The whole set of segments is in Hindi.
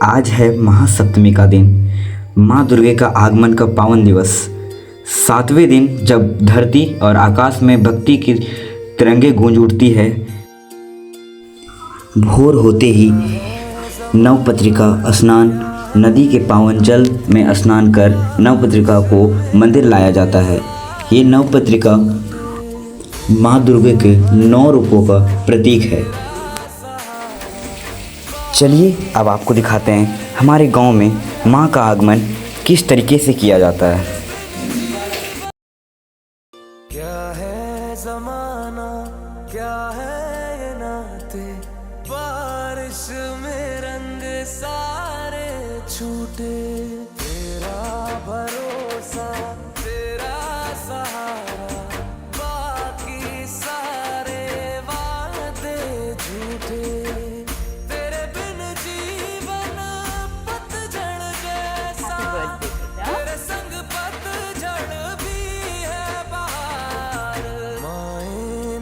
आज है महासप्तमी का दिन, माँ दुर्गे का आगमन का पावन दिवस। सातवें दिन जब धरती और आकाश में भक्ति की तिरंगे गूंज उठती है, भोर होते ही नवपत्रिका स्नान, नदी के पावन जल में स्नान कर नवपत्रिका को मंदिर लाया जाता है। ये नवपत्रिका माँ दुर्गे के 9 रूपों का प्रतीक है। चलिए अब आपको दिखाते हैं हमारे गांव में माँ का आगमन किस तरीके से किया जाता है। क्या है ज़माना, क्या है ये नाते, बारिश में रंग सारे छूटे, तेरा भरोसा तेरा सहारा, बाकी सारे वादे झूठे, तेरे बिन जीवन पतझड़ जैसा, तेरे संग पतझड़ भी है बहार। माए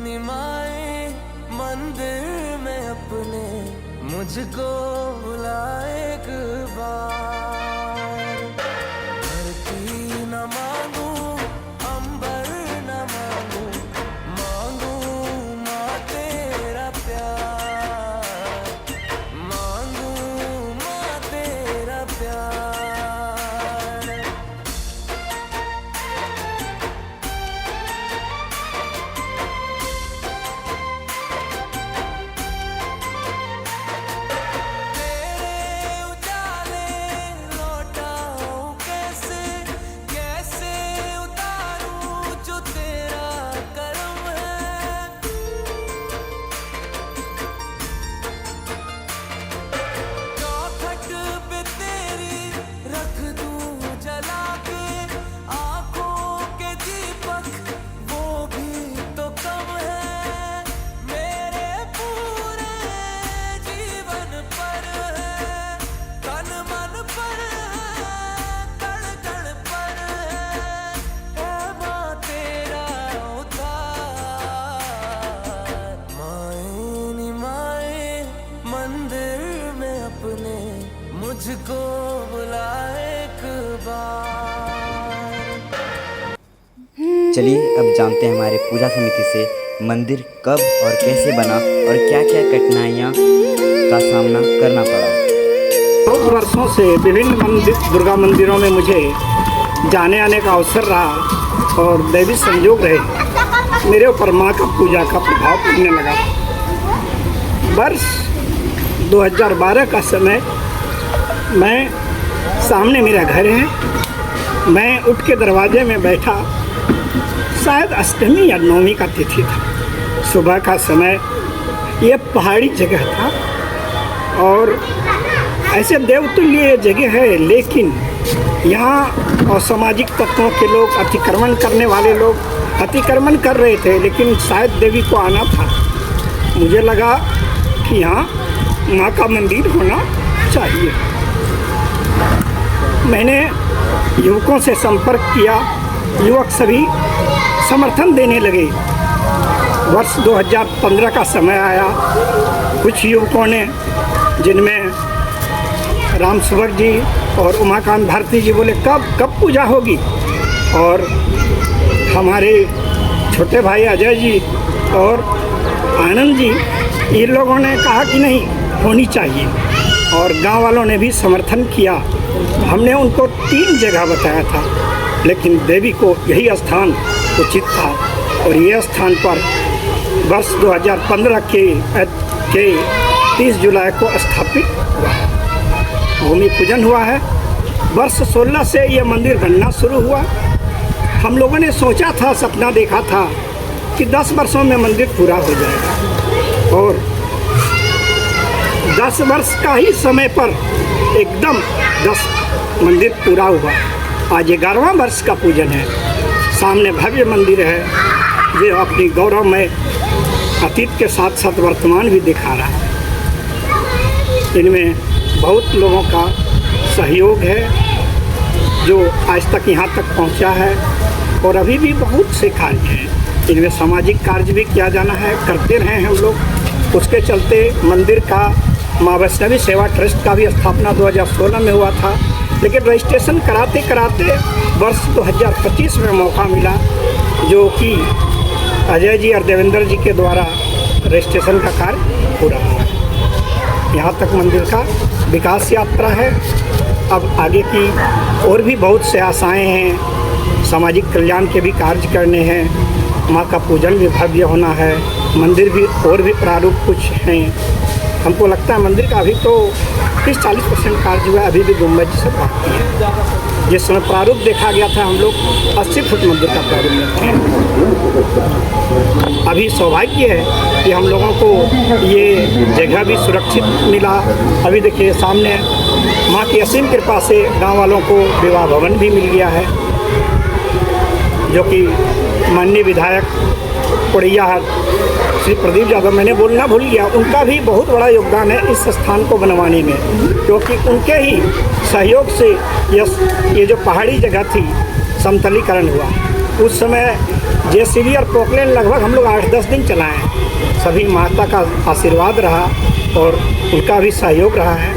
नी माए मंदिर में अपने मुझको बुला एक बार। धरती न मांगू अंबर न मांगू, मांगू माँ तेरा प्यार, मांगू माँ तेरा प्यार। तेरे उजाले लौटाऊं कैसे, कैसे उतारूं जो तेरा करम है। चौखट पे तेरी रख दूं जला के, आंखों के दीपक वो भी तो कम है। मेरे पूरे जीवन पर है, तन मन पर है, कण कण पर है माँ तेरा उद्धार। माए नी माए मंदिर में अपने मुझको बुला एक बार। चलिए अब जानते हैं हमारे पूजा समिति से मंदिर कब और कैसे बना और क्या क्या कठिनाइयाँ का सामना करना पड़ा। बहुत वर्षों से विभिन्न मंदिर दुर्गा मंदिरों में मुझे जाने आने का अवसर रहा और दैवी संयोग रहे, मेरे ऊपर माँ का पूजा का प्रभाव पड़ने लगा। वर्ष 2012 का समय, मैं सामने मेरा घर है, मैं उठ के दरवाजे में बैठा, शायद अष्टमी या नवमी का तिथि था, सुबह का समय। ये पहाड़ी जगह था और ऐसे देवतुल्य जगह है, लेकिन यहाँ असामाजिक तत्वों के लोग, अतिक्रमण करने वाले लोग अतिक्रमण कर रहे थे, लेकिन शायद देवी को आना था। मुझे लगा कि यहाँ माँ का मंदिर होना चाहिए। मैंने युवकों से संपर्क किया, युवक सभी समर्थन देने लगे। वर्ष 2015 का समय आया, कुछ युवकों ने, जिनमें राम सुभग जी और उमाकांत भारती जी, बोले कब पूजा होगी। और हमारे छोटे भाई अजय जी और आनंद जी, इन लोगों ने कहा कि नहीं, होनी चाहिए। और गांव वालों ने भी समर्थन किया। हमने उनको 3 जगह बताया था, लेकिन देवी को यही स्थान उचित था और ये स्थान पर वर्ष 2015 के 30 जुलाई को स्थापित हुआ। भूमि पूजन हुआ है। वर्ष 16 से ये मंदिर बनना शुरू हुआ। हम लोगों ने सोचा था, सपना देखा था कि 10 वर्षों में मंदिर पूरा हो जाएगा, और 10 वर्ष का ही समय पर एकदम 10 मंदिर पूरा हुआ। आज 11वां वर्ष का पूजन है। सामने भव्य मंदिर है, जो अपनी गौरव में अतीत के साथ साथ वर्तमान भी दिखा रहा है। इनमें बहुत लोगों का सहयोग है, जो आज तक यहाँ तक पहुँचा है, और अभी भी बहुत से कार्य हैं। इनमें सामाजिक कार्य भी किया जाना है, करते रहे हैं हम लोग। उसके चलते मंदिर का माँ वैष्णवी सेवा ट्रस्ट का भी स्थापना 2016 में हुआ था, लेकिन रजिस्ट्रेशन कराते कराते वर्ष 2025 में मौका मिला, जो कि अजय जी और देवेंद्र जी के द्वारा रजिस्ट्रेशन का कार्य पूरा हुआ। यहाँ तक मंदिर का विकास यात्रा है। अब आगे की और भी बहुत से आशाएं हैं, सामाजिक कल्याण के भी कार्य करने हैं, माँ का पूजन भी भव्य होना है, मंदिर भी और भी प्रारूप कुछ हैं। हमको लगता है मंदिर का अभी तो 30-40% कार्य हुआ है, अभी भी गुम्बद सब बाकी है। जिस समय प्रारूप देखा गया था हम लोग 80 फुट मंदिर का प्रारूप लेते हैं। अभी सौभाग्य है कि हम लोगों को ये जगह भी सुरक्षित मिला। अभी देखिए सामने माँ की असीम कृपा से गांव वालों को विवाह भवन भी मिल गया है, जो कि माननीय विधायक कोड़ैया श्री प्रदीप यादव, मैंने बोलना भूल गया, उनका भी बहुत बड़ा योगदान है इस स्थान को बनवाने में, क्योंकि उनके ही सहयोग से ये जो पहाड़ी जगह थी समतलीकरण हुआ। उस समय जेसीबी और पोकलेन लगभग हम लोग 8-10 दिन चलाए। सभी माता का आशीर्वाद रहा और उनका भी सहयोग रहा है,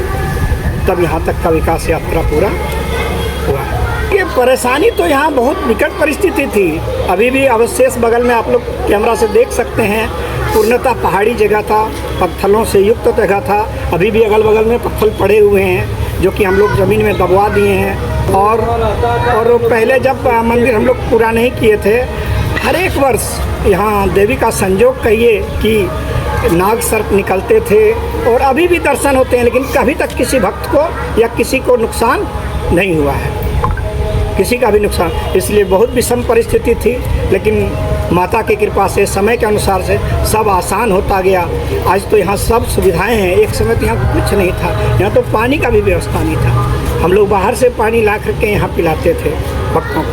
तब यहाँ तक का विकास यात्रा पूरा हुआ। ये परेशानी तो यहाँ बहुत विकट परिस्थिति थी। अभी भी अवशेष बगल में आप लोग कैमरा से देख सकते हैं, पूर्णतः पहाड़ी जगह था, पत्थरों से युक्त जगह था। अभी भी अगल बगल में पत्थर पड़े हुए हैं, जो कि हम लोग ज़मीन में दबवा दिए हैं। और पहले जब मंदिर हम लोग पूरा नहीं किए थे, हर एक वर्ष यहाँ देवी का संजोग कहिए कि नाग सर्प निकलते थे, और अभी भी दर्शन होते हैं, लेकिन कभी तक किसी भक्त को या किसी को नुकसान नहीं हुआ है, किसी का भी नुकसान। इसलिए बहुत विषम परिस्थिति थी, लेकिन माता की कृपा से समय के अनुसार से सब आसान होता गया। आज तो यहाँ सब सुविधाएं हैं। एक समय तो यहाँ कुछ नहीं था, यहाँ तो पानी का भी व्यवस्था नहीं था। हम लोग बाहर से पानी ला करके यहाँ पिलाते थे भक्तों को।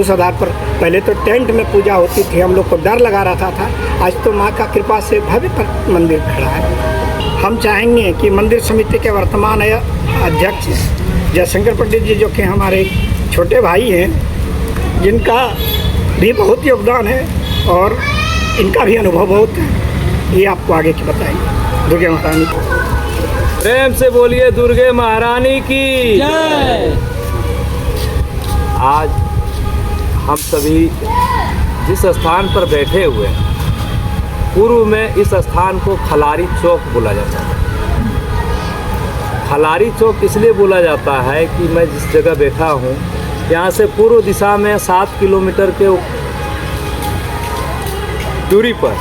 उस आधार पर पहले तो टेंट में पूजा होती थी, हम लोग को डर लगा रहता था। आज तो माँ का कृपा से भव्य पर मंदिर खड़ा है। हम चाहेंगे कि मंदिर समिति के वर्तमान अध्यक्ष जयशंकर पंडित जी, जो कि हमारे छोटे भाई हैं, जिनका भी बहुत योगदान है और इनका भी अनुभव बहुत है, ये आपको आगे की बताएंगे। दुर्गे महारानी की प्रेम से बोलिए, दुर्गे महारानी की जय। आज हम सभी जिस स्थान पर बैठे हुए हैं, पूर्व में इस स्थान को खलारी चौक बोला जाता है। खलारी चौक इसलिए बोला जाता है कि मैं जिस जगह बैठा हूँ, यहाँ से पूर्व दिशा में 7 किलोमीटर के दूरी पर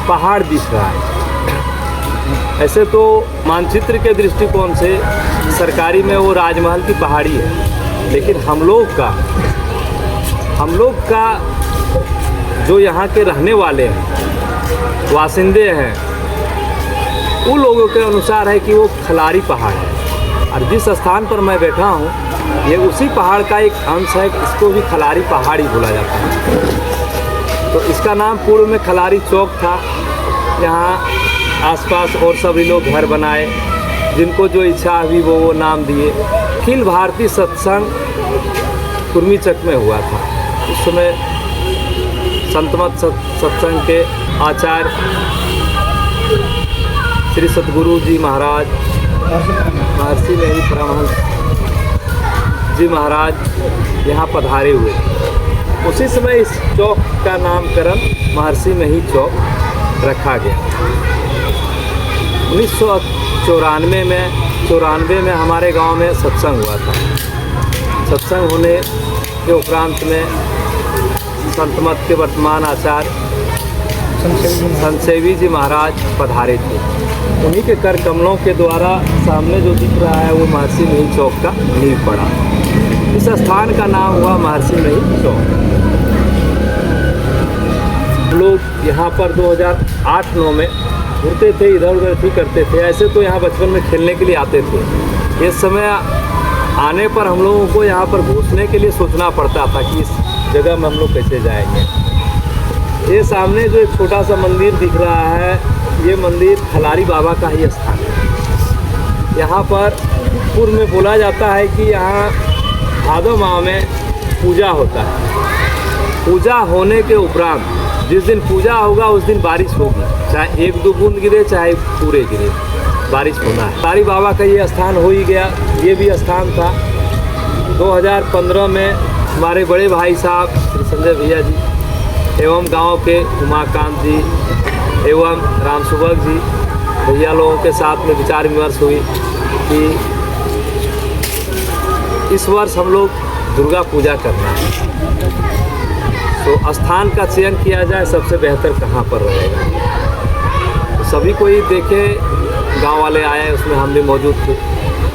पहाड़ दिख रहा है। ऐसे तो मानचित्र के दृष्टिकोण से सरकारी में वो राजमहल की पहाड़ी है, लेकिन हम लोग का जो यहाँ के रहने वाले हैं, वासिंदे हैं, उन लोगों के अनुसार है कि वो खलारी पहाड़ है। और जिस स्थान पर मैं बैठा हूँ, ये उसी पहाड़ का एक अंश है, इसको भी खलारी पहाड़ ही बोला जाता है। तो इसका नाम पूर्व में खलारी चौक था। यहाँ आसपास और सभी लोग घर बनाए, जिनको जो इच्छा हुई वो नाम दिए। अखिल भारतीय सत्संग कुर्मीचक में हुआ था। उस समय संतमत सत्संग के आचार्य श्री सतगुरु जी महाराज, महर्षि में ही परमहंस जी महाराज यहाँ पधारे हुए। उसी समय इस चौक का नामकरण महर्षि में ही चौक रखा गया। 1994 में हमारे गांव में सत्संग हुआ था। सत्संग होने के उपरांत में संतमत के वर्तमान आचार्य संतसेवी जी महाराज पधारे थे। उन्हीं के कर कमलों के द्वारा सामने जो दिख रहा है वो महर्षि मेही चौक का नींव पड़ा। इस स्थान का नाम हुआ महर्षि मेही चौक। लोग यहाँ पर 2008-9 में घूमते थे, इधर उधर भी करते थे। ऐसे तो यहाँ बचपन में खेलने के लिए आते थे। इस समय आने पर हम लोगों को यहाँ पर घुसने के लिए सोचना पड़ता था कि इस जगह में हम लोग कैसे जाएंगे। ये सामने जो एक छोटा सा मंदिर दिख रहा है, ये मंदिर खलारी बाबा का ही स्थान है। यहाँ पर पूर्व में बोला जाता है कि यहाँ भादो माह में पूजा होता है। पूजा होने के उपरांत जिस दिन पूजा होगा उस दिन बारिश होगी, चाहे 1-2 बूंद गिरे चाहे पूरे गिरे। बारिश होना है। तारी बाबा का ये स्थान हो ही गया, ये भी स्थान था। 2015 में हमारे बड़े भाई साहब श्री संजय भैया जी एवं गांव के उमाकांत जी एवं राम सुबक जी भैया लोगों के साथ में विचार विमर्श हुई कि इस वर्ष हम लोग दुर्गा पूजा करना है, तो स्थान का चयन किया जाए सबसे बेहतर कहाँ पर रहेगा। तो सभी कोई देखे, गांव वाले आए, उसमें हम भी मौजूद थे।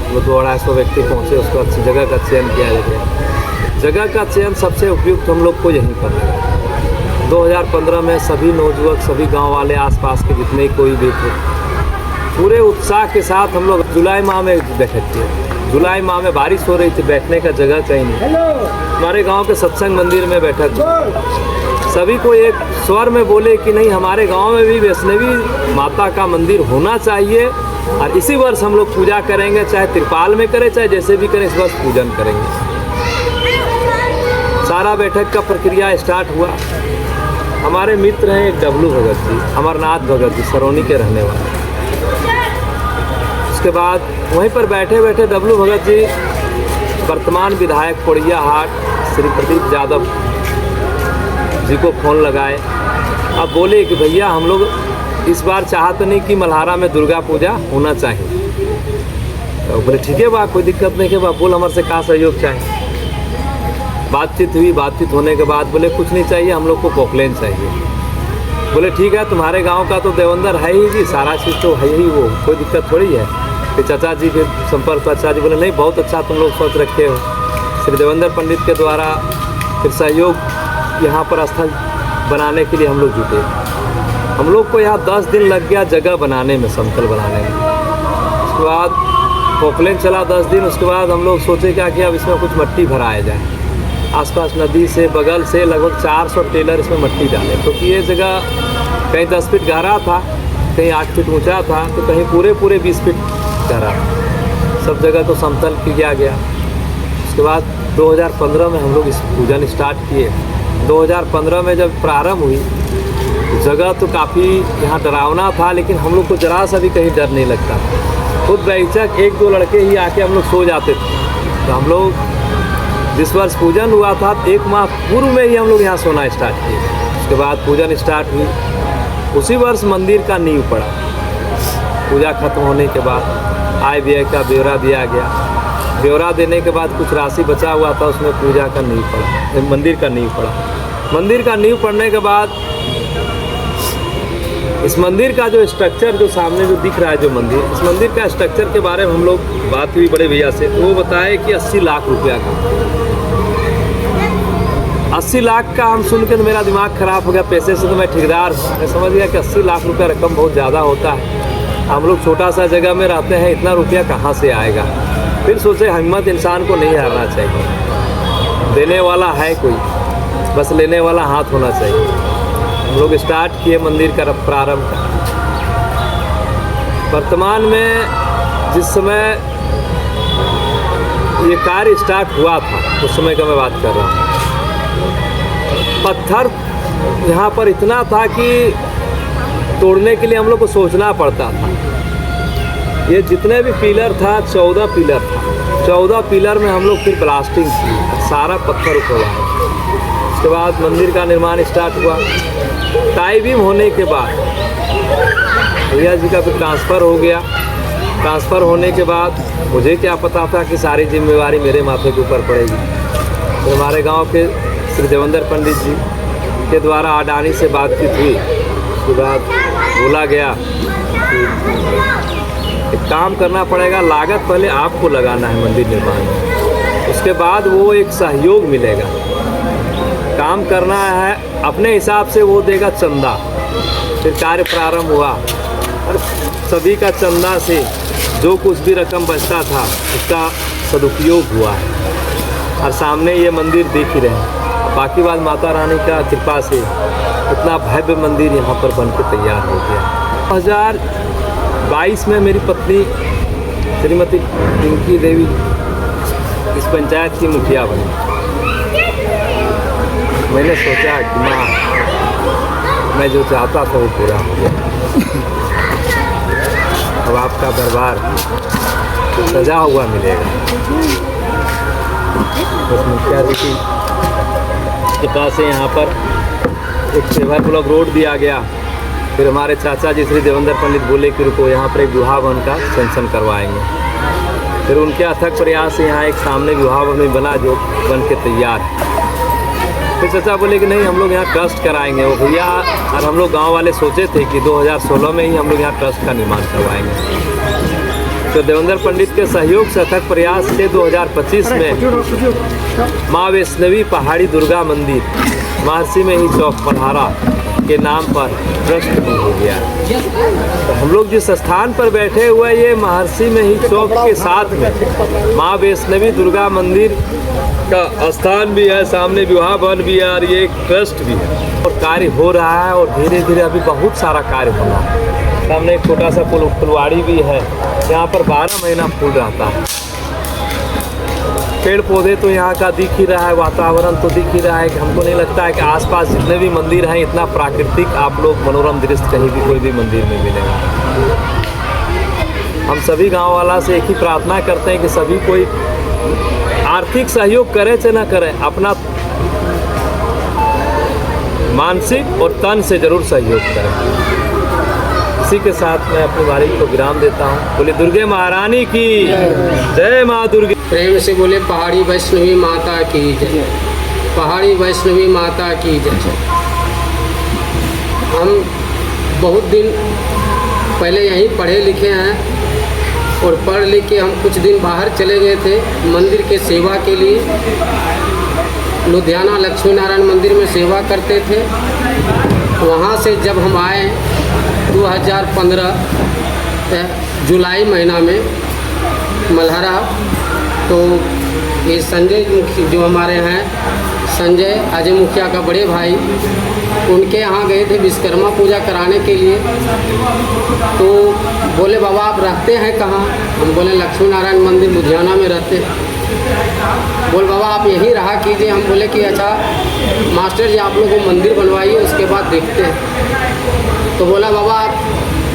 वो 200-250 व्यक्ति पहुँचे, उसके बाद जगह का चयन किया गया। जगह का चयन सबसे उपयुक्त हम लोग को यहीं पर लगा। 2015 में सभी नौजुवक, सभी गांव वाले, आसपास के जितने कोई भी थे, पूरे उत्साह के साथ हम लोग जुलाई माह में बैठक किए। जुलाई माह में बारिश हो रही थी, बैठने का जगह कहीं नहीं। हमारे गांव के सत्संग मंदिर में बैठक हुई। सभी को एक स्वर में बोले कि नहीं, हमारे गांव में भी वैष्णवी माता का मंदिर होना चाहिए और इसी वर्ष हम लोग पूजा करेंगे, चाहे तिरपाल में करें चाहे जैसे भी करें, इस वर्ष पूजन करेंगे। सारा बैठक का प्रक्रिया स्टार्ट हुआ। हमारे मित्र हैं एक डब्लू भगत जी, अमरनाथ भगत जी, सरौनी के रहने वाले। उसके बाद वहीं पर बैठे बैठे डब्लू भगत जी वर्तमान विधायक पोड़िया हाट श्री प्रदीप यादव जी को फ़ोन लगाए। अब बोले कि भैया हम लोग इस बार चाहते नहीं कि मल्हारा में दुर्गा पूजा होना चाहिए। तो बोले ठीक है बा, कोई दिक्कत नहीं है बा, बोल हमारे से का सहयोग चाहिए। बातचीत हुई, बातचीत होने के बाद बोले कुछ नहीं चाहिए, हम लोग को पोकलेन चाहिए। बोले ठीक है, तुम्हारे गांव का तो देवंदर है ही जी, सारा चीज़ तो है ही, वो कोई दिक्कत थोड़ी है। फिर चाचा जी के संपर्क पर चाचा जी बोले नहीं, बहुत अच्छा तुम लोग सोच रखे हो। श्री देवेंद्र पंडित के द्वारा फिर सहयोग यहाँ पर स्थल बनाने के लिए हम लोग जुटे। हम लोग को यहाँ 10 दिन लग गया जगह बनाने में, समतल बनाने में। उसके बाद पोकलेन चला 10 दिन। उसके बाद हम लोग सोचे क्या कि अब इसमें कुछ मट्टी भराया जाए। आसपास नदी से बगल से लगभग 400 टेलर इसमें मट्टी डाले, क्योंकि ये जगह कहीं 10 फीट गहरा था, कहीं 8 फीट ऊंचा था, तो कहीं पूरे 20 फीट गहरा। सब जगह तो समतल किया गया। उसके बाद 2015 में हम लोग इस पूजन स्टार्ट किए। 2015 में जब प्रारंभ हुई, जगह तो काफ़ी यहाँ डरावना था, लेकिन हम लोग को जरा सा भी कहीं डर नहीं लगता। खुद बेहिचक 1-2 लड़के ही आके हम लोग सो जाते थे। तो हम लोग जिस वर्ष पूजन हुआ था 1 माह पूर्व में ही हम लोग यहाँ सोना स्टार्ट किए। उसके बाद पूजन स्टार्ट हुई, उसी वर्ष मंदिर का नींव पड़ा। पूजा खत्म होने के बाद आय व्यय का ब्यौरा दिया गया। ब्यौरा देने के बाद कुछ राशि बचा हुआ था, उसमें पूजा का नींव पड़ा, मंदिर का नींव पड़ा। मंदिर का नींव पड़ने के बाद इस मंदिर का जो स्ट्रक्चर, जो सामने जो दिख रहा है जो मंदिर, इस मंदिर का स्ट्रक्चर के बारे में हम लोग बात हुई बड़े भैया से, तो वो बताए कि 80 लाख रुपया का। 80 लाख का हम सुन के तो मेरा दिमाग ख़राब हो गया। पैसे से तो मैं ठेकेदार हूँ, मैं समझ गया कि 80 लाख रुपया रकम बहुत ज़्यादा होता है। हम लोग छोटा सा जगह में रहते हैं, इतना रुपया कहाँ से आएगा। फिर सोचे हिम्मत इंसान को नहीं हारना चाहिए, देने वाला है कोई, बस लेने वाला हाथ होना चाहिए। हम लोग स्टार्ट किए मंदिर का प्रारंभ। वर्तमान में जिस समय ये कार्य स्टार्ट हुआ था उस समय का मैं बात कर रहा हूँ। पत्थर यहाँ पर इतना था कि तोड़ने के लिए हम लोग को सोचना पड़ता था। ये जितने भी पिलर था 14 पिलर था। 14 पिलर में हम लोग फिर ब्लास्टिंग की, सारा पत्थर उखड़ा। उसके बाद मंदिर का निर्माण स्टार्ट हुआ। टाई बीम होने के बाद भैया जी का फिर ट्रांसफ़र हो गया। ट्रांसफ़र होने के बाद मुझे क्या पता था कि सारी जिम्मेवारी मेरे माथे के ऊपर पड़ेगी। तो हमारे गांव के श्री देवेंद्र पंडित जी के द्वारा अडानी से बातचीत हुई। उसके बाद बोला गया कि एक काम करना पड़ेगा, लागत पहले आपको लगाना है मंदिर निर्माण में, उसके बाद वो एक सहयोग मिलेगा। काम करना है अपने हिसाब से, वो देगा चंदा। फिर कार्य प्रारंभ हुआ और सभी का चंदा से जो कुछ भी रकम बचता था उसका सदुपयोग हुआ है। और सामने ये मंदिर देख ही रहे। बाकी बात माता रानी का कृपा से इतना भव्य मंदिर यहाँ पर बन के तैयार हो गया। 2022 में मेरी पत्नी श्रीमती पिंकी देवी इस पंचायत की मुखिया बनी। मैंने सोचा कि माँ, मैं जो चाहता था वो पूरा हो गया। अब आपका दरबार सजा हुआ मिलेगा। उस मुखिया जी की कृपा से यहाँ पर एक सेवा ब्लॉक रोड दिया गया। फिर हमारे चाचा जी श्री देवेंद्र पंडित बोले कि रुको यहाँ पर एक विवाह भवन का सेंक्शन करवाएंगे। फिर उनके अथक प्रयास से यहाँ एक सामने विवाह भवन बना जो बन के तैयार है। फिर चाचा बोले कि नहीं हम लोग यहाँ ट्रस्ट कराएंगे। वो भैया और हम लोग गांव वाले सोचे थे कि 2016 में ही हम लोग यहाँ ट्रस्ट का निर्माण करवाएंगे। तो देवेंद्र पंडित के सहयोग से अथक प्रयास से 2025 में माँ वैष्णवी पहाड़ी दुर्गा मंदिर महर्षि में ही चौक पलहारा के नाम पर ट्रस्ट भी हो गया। तो हम लोग जिस स्थान पर बैठे हुए ये महर्षि में ही चौक के साथ में माँ वैष्णवी दुर्गा मंदिर का स्थान भी है, सामने विवाह भवन भी है और ये एक ट्रस्ट भी है और कार्य हो रहा है और धीरे धीरे अभी बहुत सारा कार्य हो रहा है। सामने एक छोटा सा फुलवाड़ी भी है, यहाँ पर 12 महीना फूल रहता है। पेड़ पौधे तो यहाँ का दिख ही रहा है, वातावरण तो दिख ही रहा है कि हमको नहीं लगता है कि आसपास जितने भी मंदिर हैं इतना प्राकृतिक आप लोग मनोरम दृश्य कहीं भी कोई भी मंदिर में मिलेगा। हम सभी गांव वाला से एक ही प्रार्थना करते हैं कि सभी कोई आर्थिक सहयोग करे चाहे ना करे, अपना मानसिक और तन से जरूर सहयोग करें। इसी के साथ मैं अपनी वाणी को विराम देता हूँ। बोले दुर्गे महारानी की जय। माँ दुर्गे प्रेम से बोले पहाड़ी वैष्णवी माता की जय। पहाड़ी वैष्णवी माता की जय। हम बहुत दिन पहले यहीं पढ़े लिखे हैं और पढ़ लिख के हम कुछ दिन बाहर चले गए थे मंदिर के सेवा के लिए। लुधियाना लक्ष्मी नारायण मंदिर में सेवा करते थे। वहाँ से जब हम आए 2015 जुलाई महीना में मल्हारा, तो ये संजय जो हमारे हैं संजय अजय मुखिया का बड़े भाई, उनके यहाँ गए थे विश्वकर्मा पूजा कराने के लिए। तो बोले बाबा आप रहते हैं कहाँ? हम बोले लक्ष्मी नारायण मंदिर लुधियाना में रहते हैं। बोल बाबा आप यहीं रहा कीजिए। हम बोले कि अच्छा मास्टर जी आप लोगों को मंदिर बनवाइए उसके बाद देखते हैं। तो बोला बाबा आप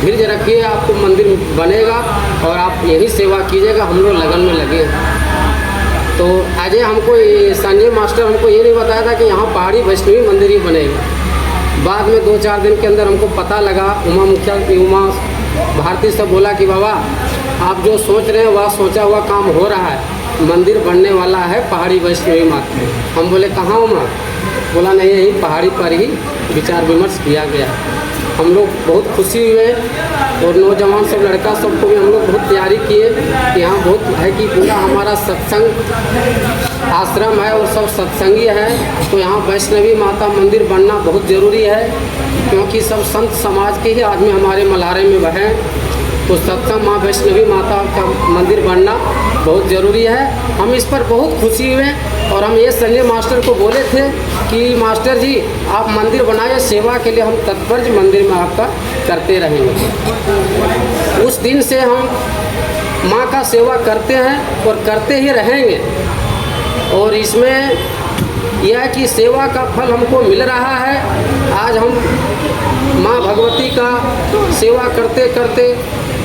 धीरज रखिए, आपको मंदिर बनेगा और आप यही सेवा कीजिएगा, हम लोग लगन में लगे हैं। तो अजय हमको संजय मास्टर हमको ये नहीं बताया था कि यहाँ पहाड़ी वैष्णवी मंदिर ही बनेगा। बाद में 2-4 दिन के अंदर हमको पता लगा, उमा मुखिया उमा भारती से बोला कि बाबा आप जो सोच रहे हैं वह सोचा हुआ काम हो रहा है, मंदिर बनने वाला है पहाड़ी वैष्णवी माता। हम बोले कहाँ उमा? बोला नहीं यही पहाड़ी पर ही विचार विमर्श किया गया। हम लोग बहुत खुशी हुए और नौजवान सब लड़का सबको भी हम लोग बहुत तैयारी किए। यहाँ बहुत है कि पूरा हमारा सत्संग आश्रम है और सब सत्संगी है, तो यहाँ वैष्णवी माता मंदिर बनना बहुत ज़रूरी है क्योंकि सब संत समाज के ही आदमी हमारे मल्हारे में बहे, तो सत्संग माँ वैष्णवी माता का मंदिर बनना बहुत ज़रूरी है। हम इस पर बहुत खुशी हुए और हम ये संजय मास्टर को बोले थे कि मास्टर जी आप मंदिर बनाए, सेवा के लिए हम तत्पर मंदिर में आपका करते रहेंगे। उस दिन से हम माँ का सेवा करते हैं और करते ही रहेंगे। और इसमें यह है कि सेवा का फल हमको मिल रहा है। आज हम माँ भगवती का सेवा करते करते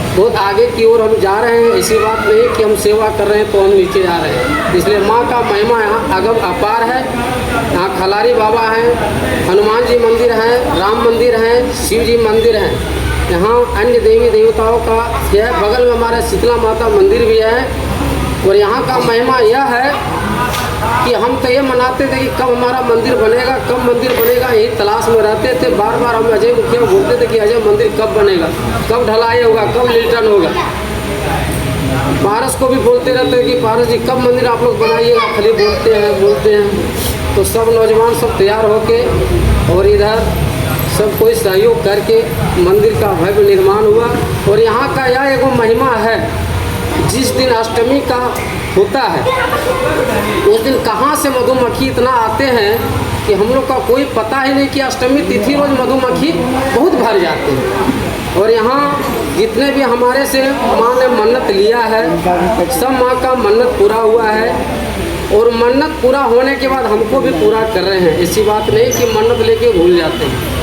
बहुत आगे की ओर हम जा रहे हैं। ऐसी बात नहीं कि हम सेवा कर रहे हैं तो हम नीचे जा रहे हैं। इसलिए माँ का महिमा यहाँ अगम अपार है। यहाँ खलारी बाबा हैं, हनुमान जी मंदिर हैं, राम मंदिर हैं, शिव जी मंदिर हैं। यहाँ अन्य देवी देवताओं का यह बगल में हमारा शीतला माता मंदिर भी है। और यहाँ का महिमा यह है कि हम तो ये मनाते थे कि कब हमारा मंदिर बनेगा, कब मंदिर बनेगा, यही तलाश में रहते थे। बार बार हम अजय मुखिया बोलते थे कि अजय मंदिर कब बनेगा, कब ढलाई होगा, कब लिल्टन होगा। पारस को भी बोलते रहते हैं कि पारस जी कब मंदिर आप लोग बनाइएगा, खाली बोलते हैं। तो सब नौजवान सब तैयार होके और इधर सब कोई सहयोग करके मंदिर का भव्य निर्माण हुआ। और यहाँ का यह एक महिमा है, जिस दिन अष्टमी का होता है उस दिन कहाँ से मधुमक्खी इतना आते हैं कि हम लोग का कोई पता ही नहीं कि अष्टमी तिथि रोज मधुमक्खी बहुत भर जाते हैं। और यहाँ जितने भी हमारे से माँ ने मन्नत लिया है सब माँ का मन्नत पूरा हुआ है। और मन्नत पूरा होने के बाद हमको भी पूरा कर रहे हैं। ऐसी बात नहीं कि मन्नत लेके भूल जाते हैं।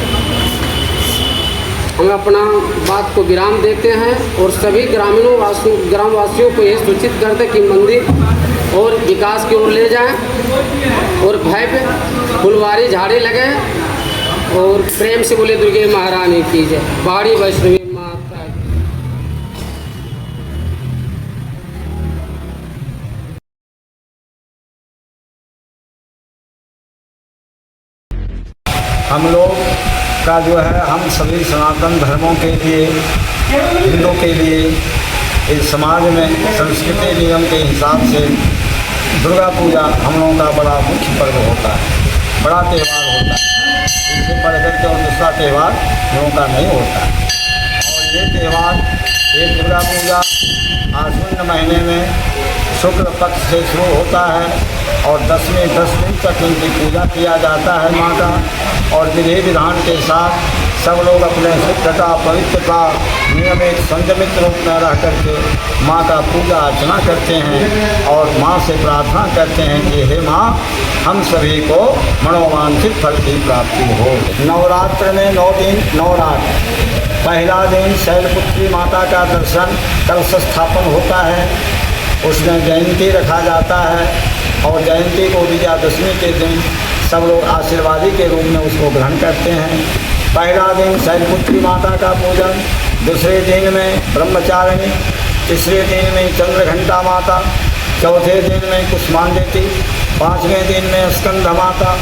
हम अपना बात को विराम देते हैं और सभी ग्रामवासियों को ये सूचित करते हैं कि मंदिर और विकास की ओर ले जाएं और भव्य फुलवारी झाड़ी लगें और प्रेम से बोले दुर्गे महारानी की जय। पहाड़ी वैष्णवी माता की। हम लोग का जो है, हम सभी सनातन धर्मों के लिए, हिंदू के लिए इस समाज में संस्कृति नियम के हिसाब से दुर्गा पूजा हम लोगों का बड़ा मुख्य पर्व होता है, बड़ा त्यौहार होता है। इससे बढ़ कर के और दूसरा त्यौहार हम लोगों का नहीं होता है। और ये त्यौहार, ये दुर्गा पूजा आश्विन महीने में शुक्ल पक्ष से शुरू होता है और 10 दिन तक इनकी पूजा किया जाता है माँ का। और विधि विधान के साथ सब लोग अपने शुद्धता, पवित्रता, नियमित संयमित रूप में रह करके माँ का पूजा अर्चना करते हैं और माँ से प्रार्थना करते हैं कि हे माँ, हम सभी को मनोवांछित फल की प्राप्ति हो। नवरात्र में 9 दिन 9 रात। पहला दिन शैलपुत्री माता का दर्शन, कलश स्थापन होता है, उसमें जयंती रखा जाता है और जयंती को विजयादशमी के दिन सब लोग आशीर्वादी के रूप में उसको ग्रहण करते हैं। पहला दिन शैलपुत्री माता का पूजन, दूसरे दिन में ब्रह्मचारिणी, तीसरे दिन में चंद्रघंटा माता, चौथे दिन में कुष्मांडेती, 5वें दिन में स्कंद माता,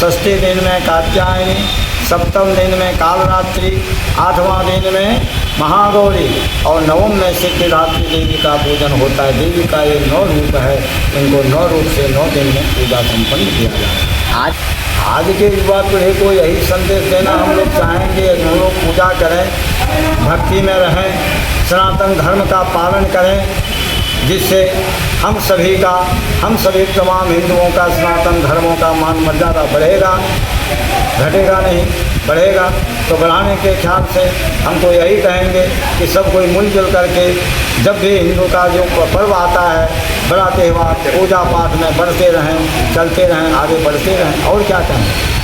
6वें दिन में कात्यायनी, 7वें दिन में कालरात्रि, 8वां दिन में महागौरी और 9वें में सिद्धिदात्री देवी का पूजन होता है। देवी का ये 9 रूप है, इनको 9 रूप से 9 दिन में पूजा संपन्न किया जाता है। आज के युवा पीढ़ी को यही संदेश देना हम लोग चाहेंगे, हम लोग पूजा करें, भक्ति में रहें, सनातन धर्म का पालन करें, जिससे हम सभी तमाम हिंदुओं का, सनातन धर्मों का मान मर्यादा बढ़ेगा, घटेगा नहीं, बढ़ेगा। तो बढ़ाने के ख्याल से हम तो यही कहेंगे कि सब कोई मिलजुल करके जब भी हिंदू का जो पर्व आता है, बड़ा त्यौहार, पूजा पाठ में बढ़ते रहें, चलते रहें, आगे बढ़ते रहें, और क्या कहें।